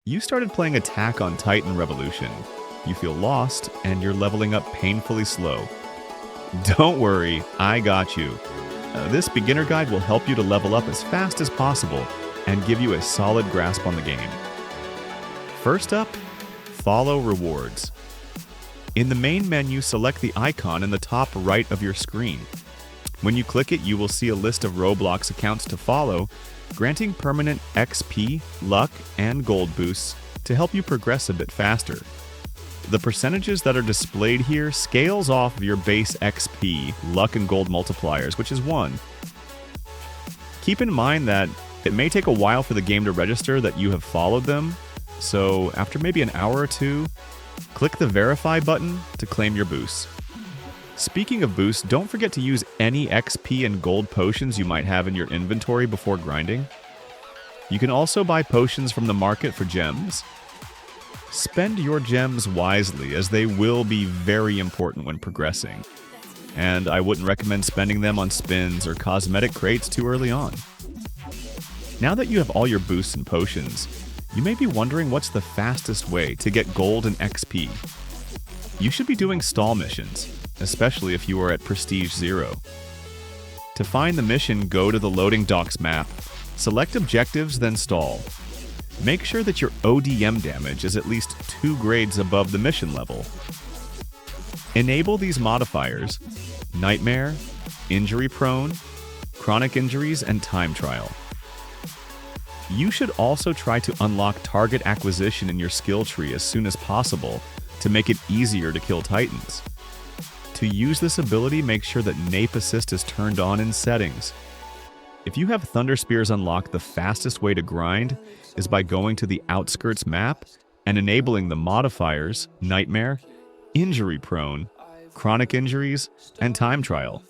You started playing Attack on Titan Revolution. You feel lost, and you're leveling up painfully slow. Don't worry, I got you. This beginner guide will help you to level up as fast as possible and give you a solid grasp on the game. First up, follow rewards. In the main menu, select the icon in the top right of your screen. When you click it, you will see a list of Roblox accounts to follow, granting permanent XP, luck, and gold boosts to help you progress a bit faster. The percentages that are displayed here scales off of your base XP, luck, and gold multipliers, which is 1. Keep in mind that it may take a while for the game to register that you have followed them, so after maybe an hour or two, click the Verify button to claim your boosts. Speaking of boosts, don't forget to use any XP and gold potions you might have in your inventory before grinding. You can also buy potions from the market for gems. Spend your gems wisely, as they will be very important when progressing. And I wouldn't recommend spending them on spins or cosmetic crates too early on. Now that you have all your boosts and potions, you may be wondering what's the fastest way to get gold and XP. You should be doing stall missions, especially if you are at Prestige 0. To find the mission, go to the loading docks map, select objectives, then stall. Make sure that your ODM damage is at least 2 grades above the mission level. Enable these modifiers: Nightmare, Injury Prone, Chronic Injuries, and Time Trial. You should also try to unlock target acquisition in your skill tree as soon as possible to make it easier to kill Titans. To use this ability, make sure that Nape Assist is turned on in settings. If you have Thunderspears unlocked, the fastest way to grind is by going to the Outskirts map and enabling the modifiers Nightmare, Injury Prone, Chronic Injuries, and Time Trial.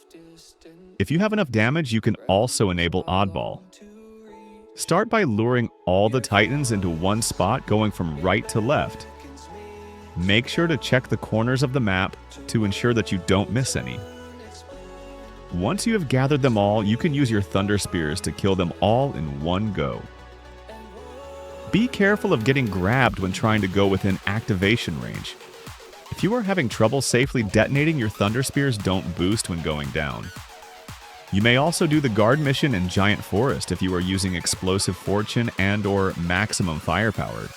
If you have enough damage, you can also enable Oddball. Start by luring all the Titans into one spot, going from right to left. Make sure to check the corners of the map to ensure that you don't miss any. Once you have gathered them all, you can use your Thunderspears to kill them all in one go. Be careful of getting grabbed when trying to go within activation range. If you are having trouble safely detonating, your Thunderspears don't boost when going down. You may also do the guard mission in Giant Forest if you are using Explosive Fortune and/or Maximum Firepower.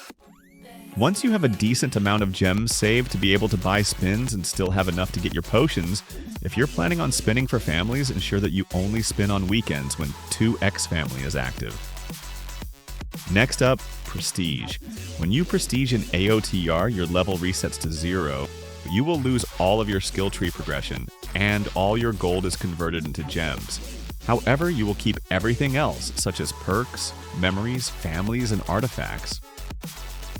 Once you have a decent amount of gems saved to be able to buy spins and still have enough to get your potions, if you're planning on spinning for families, ensure that you only spin on weekends when 2x family is active. Next up, Prestige. When you Prestige in AOTR, your level resets to 0. You will lose all of your skill tree progression, and all your gold is converted into gems. However, you will keep everything else, such as perks, memories, families, and artifacts.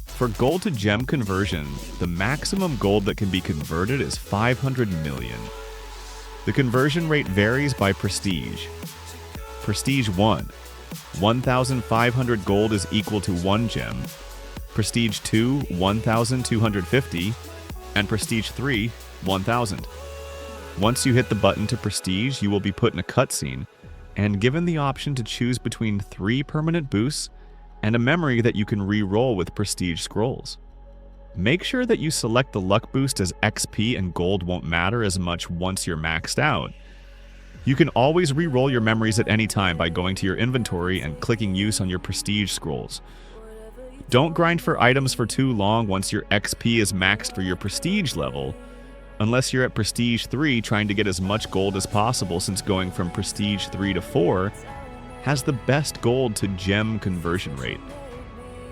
For gold to gem conversion, the maximum gold that can be converted is 500 million. The conversion rate varies by prestige. Prestige 1, 1,500 gold is equal to 1 gem. Prestige 2, 1,250, and Prestige 3, 1,000. Once you hit the button to Prestige, you will be put in a cutscene and given the option to choose between 3 permanent boosts and a memory that you can re-roll with Prestige scrolls. Make sure that you select the luck boost, as XP and gold won't matter as much once you're maxed out. You can always re-roll your memories at any time by going to your inventory and clicking use on your Prestige scrolls. Don't grind for items for too long once your XP is maxed for your Prestige level, unless you're at Prestige 3 trying to get as much gold as possible, since going from Prestige 3 to 4 has the best gold to gem conversion rate.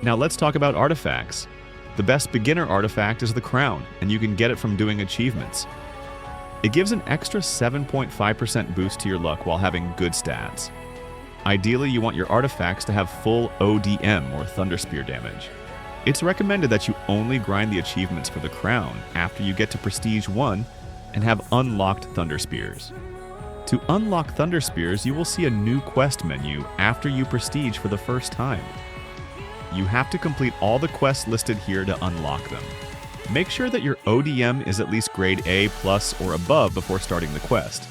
Now let's talk about artifacts. The best beginner artifact is the crown, and you can get it from doing achievements. It gives an extra 7.5% boost to your luck while having good stats. Ideally, you want your artifacts to have full ODM or Thunderspear damage. It's recommended that you only grind the achievements for the crown after you get to Prestige 1 and have unlocked Thunderspears. To unlock Thunderspears, you will see a new quest menu after you Prestige for the first time. You have to complete all the quests listed here to unlock them. Make sure that your ODM is at least grade A+ or above before starting the quest.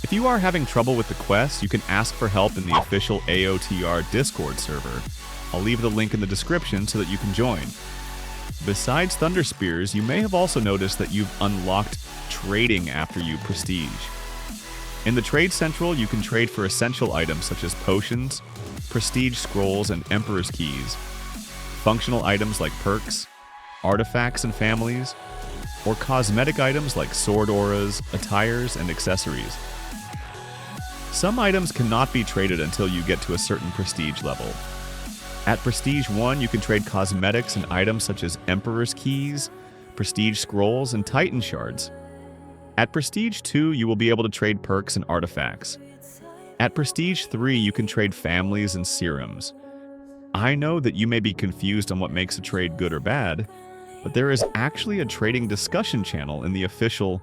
If you are having trouble with the quest, you can ask for help in the official AOTR Discord server. I'll leave the link in the description so that you can join. Besides Thunderspears, you may have also noticed that you've unlocked trading after you prestige. In the Trade Central, you can trade for essential items such as potions, prestige scrolls, and Emperor's Keys, functional items like perks, artifacts and families, or cosmetic items like sword auras, attires, and accessories. Some items cannot be traded until you get to a certain prestige level. At Prestige 1, you can trade cosmetics and items such as Emperor's Keys, prestige scrolls, and Titan shards. At Prestige 2, you will be able to trade perks and artifacts. At Prestige 3, you can trade families and serums. I know that you may be confused on what makes a trade good or bad, but there is actually a trading discussion channel in the official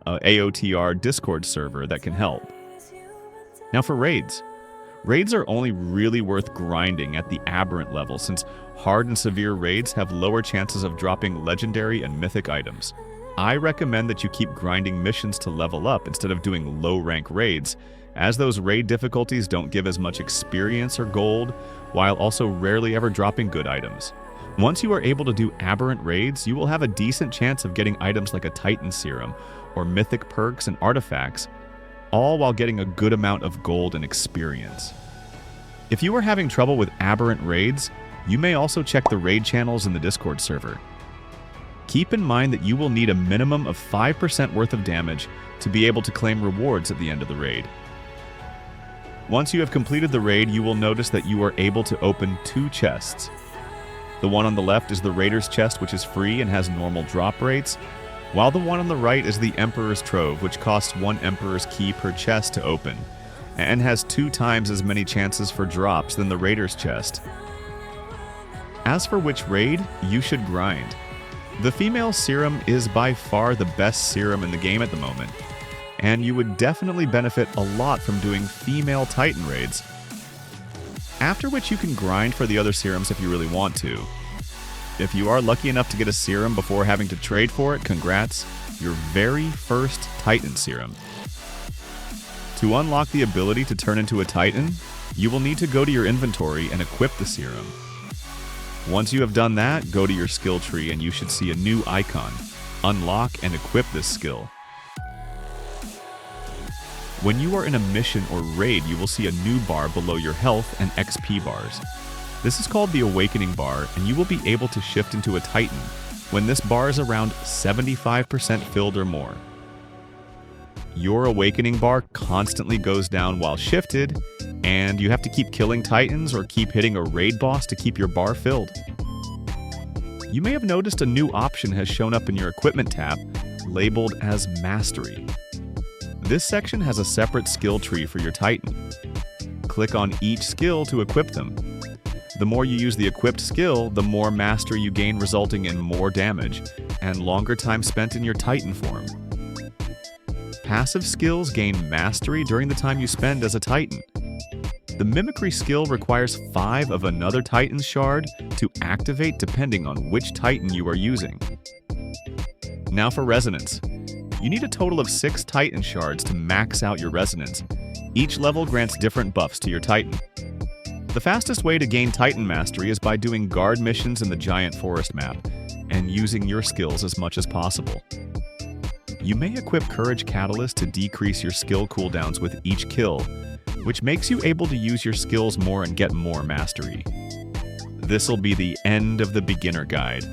AOTR Discord server that can help. Now for raids. Raids are only really worth grinding at the aberrant level, since hard and severe raids have lower chances of dropping legendary and mythic items. I recommend that you keep grinding missions to level up instead of doing low-rank raids, as those raid difficulties don't give as much experience or gold, while also rarely ever dropping good items. Once you are able to do aberrant raids, you will have a decent chance of getting items like a Titan serum, or mythic perks and artifacts, all while getting a good amount of gold and experience. If you are having trouble with aberrant raids, you may also check the raid channels in the Discord server. Keep in mind that you will need a minimum of 5% worth of damage to be able to claim rewards at the end of the raid. Once you have completed the raid, you will notice that you are able to open 2 chests. The one on the left is the Raider's chest, which is free and has normal drop rates, while the one on the right is the Emperor's Trove, which costs 1 Emperor's Key per chest to open, and has 2 times as many chances for drops than the Raider's chest. As for which raid, you should grind. The female serum is by far the best serum in the game at the moment, and you would definitely benefit a lot from doing female Titan raids. After which you can grind for the other serums if you really want to. If you are lucky enough to get a serum before having to trade for it, congrats, your very first Titan serum. To unlock the ability to turn into a Titan, you will need to go to your inventory and equip the serum. Once you have done that, go to your skill tree and you should see a new icon. Unlock and equip this skill. When you are in a mission or raid, you will see a new bar below your health and XP bars. This is called the Awakening bar, and you will be able to shift into a Titan when this bar is around 75% filled or more. Your Awakening bar constantly goes down while shifted, and you have to keep killing Titans or keep hitting a raid boss to keep your bar filled. You may have noticed a new option has shown up in your equipment tab, labeled as Mastery. This section has a separate skill tree for your Titan. Click on each skill to equip them. The more you use the equipped skill, the more mastery you gain, resulting in more damage and longer time spent in your Titan form. Passive skills gain mastery during the time you spend as a Titan. The Mimicry skill requires 5 of another Titan's shard to activate depending on which Titan you are using. Now for Resonance. You need a total of 6 Titan shards to max out your Resonance. Each level grants different buffs to your Titan. The fastest way to gain Titan Mastery is by doing guard missions in the Giant Forest map, and using your skills as much as possible. You may equip Courage Catalyst to decrease your skill cooldowns with each kill, which makes you able to use your skills more and get more mastery. This'll be the end of the beginner guide.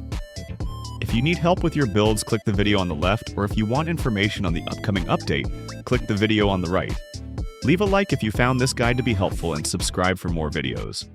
If you need help with your builds, click the video on the left, or if you want information on the upcoming update, click the video on the right. Leave a like if you found this guide to be helpful and subscribe for more videos.